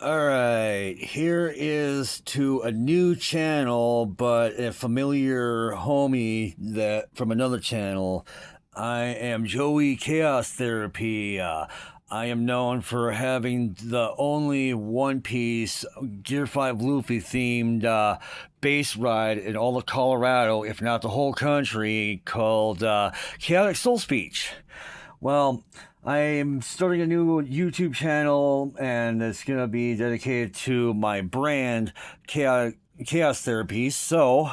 Alright, here is to a new channel, but a familiar homie that from another channel. I am Joey Chaos Therapy. I am known for having the only one-piece Gear 5 Luffy themed bass ride in all of Colorado, if not the whole country, called Chaotic Soul Speech. Well, I'm starting a new YouTube channel, and it's going to be dedicated to my brand, Chaos Therapy. So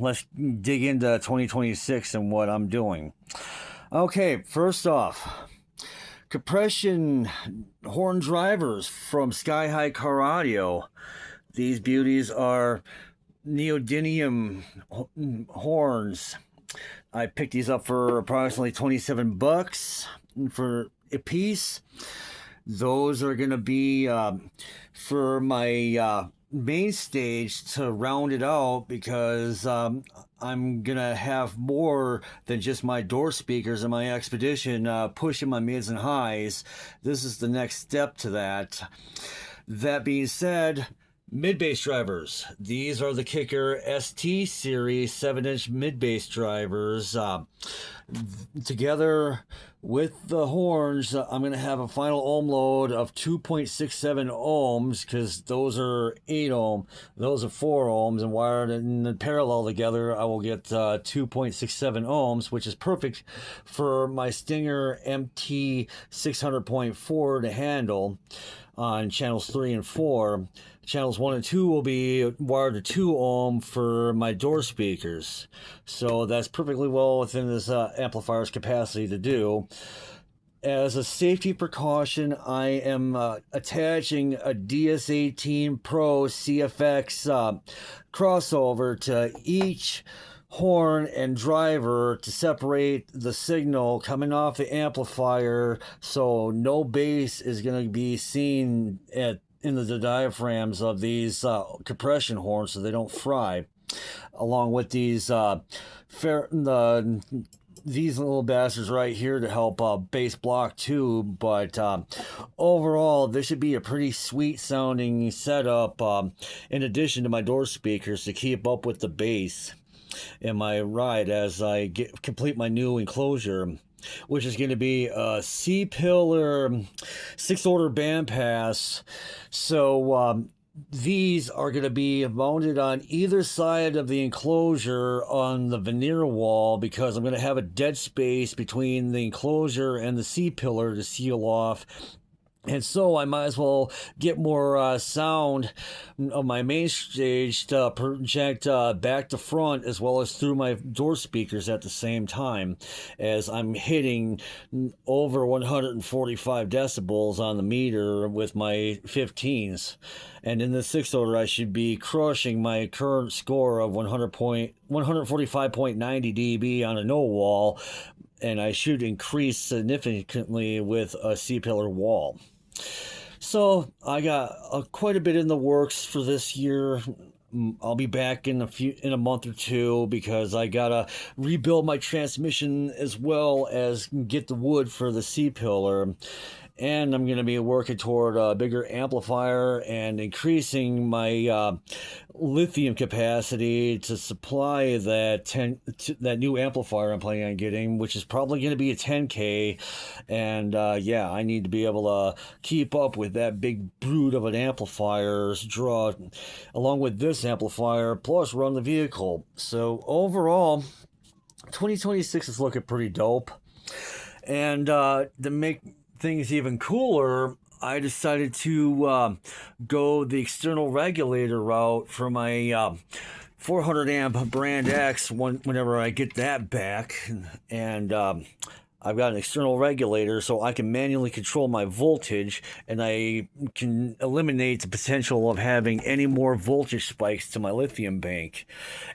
let's dig into 2026 and what I'm doing. Okay, first off, compression horn drivers from Sky High Car Audio. These beauties are Neodymium horns. I picked these up for approximately 27 bucks for a piece. Those are going to be for my main stage to round it out, because I'm going to have more than just my door speakers and my Expedition pushing my mids and highs. This is the next step to that. That being said, mid-bass drivers. These are the Kicker ST series 7-inch mid-bass drivers. Together with the horns, I'm going to have a final ohm load of 2.67 ohms, because those are 8 ohm, those are 4 ohms, and wired in parallel together, I will get 2.67 ohms, which is perfect for my Stinger MT 600.4 to handle on channels 3 and 4. Channels 1 and 2 will be wired to 2 ohm for my door speakers. So that's perfectly well within this amplifier's capacity to do. As a safety precaution, I am attaching a DS18 PRO CFX crossover to each horn and driver to separate the signal coming off the amplifier, so no bass is going to be seen in the diaphragms of these compression horns, so they don't fry. Along with these these little bastards right here to help bass block too. But overall, this should be a pretty sweet sounding setup, in addition to my door speakers, to keep up with the bass in my ride as I complete my new enclosure, which is going to be a C-pillar 6-order bandpass. So these are going to be mounted on either side of the enclosure on the veneer wall, because I'm going to have a dead space between the enclosure and the C-pillar to seal off. And so I might as well get more sound of my main stage to project back to front, as well as through my door speakers at the same time, as I'm hitting over 145 decibels on the meter with my 15s. And in the 6-order, I should be crushing my current score of 145.90 dB on a no wall, and I should increase significantly with a C-pillar wall. So I got quite a bit in the works for this year. I'll be back in a month or two, because I gotta rebuild my transmission as well as get the wood for the C-pillar. And I'm going to be working toward a bigger amplifier and increasing my lithium capacity to supply that new amplifier I'm planning on getting, which is probably going to be a 10K. And yeah, I need to be able to keep up with that big brood of an amplifier's draw, along with this amplifier, plus run the vehicle. So overall, 2026 is looking pretty dope. And to make things even cooler, I decided to go the external regulator route for my 400 amp brand X whenever I get that back. And I've got an external regulator, so I can manually control my voltage, and I can eliminate the potential of having any more voltage spikes to my lithium bank.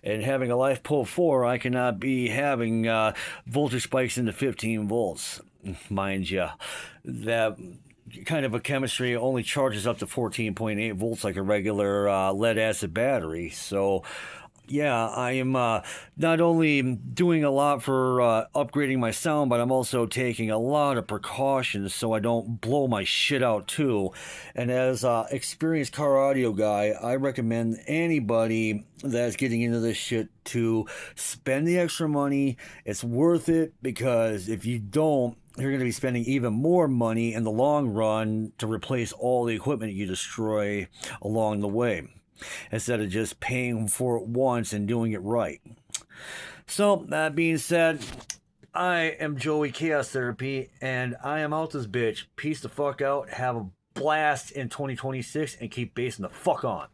And having a LifePo 4, I cannot be having voltage spikes into 15 volts. Mind you, that kind of a chemistry only charges up to 14.8 volts like a regular lead acid battery. So Yeah, I am not only doing a lot for upgrading my sound, but I'm also taking a lot of precautions so I don't blow my shit out too. And as experienced car audio guy, I recommend anybody that's getting into this shit to spend the extra money. It's worth it, because if you don't, you're going to be spending even more money in the long run to replace all the equipment you destroy along the way, instead of just paying for it once and doing it right. So, that being said, I am Joey Chaos Therapy, and I am out this bitch. Peace the fuck out, have a blast in 2026, and keep basing the fuck on.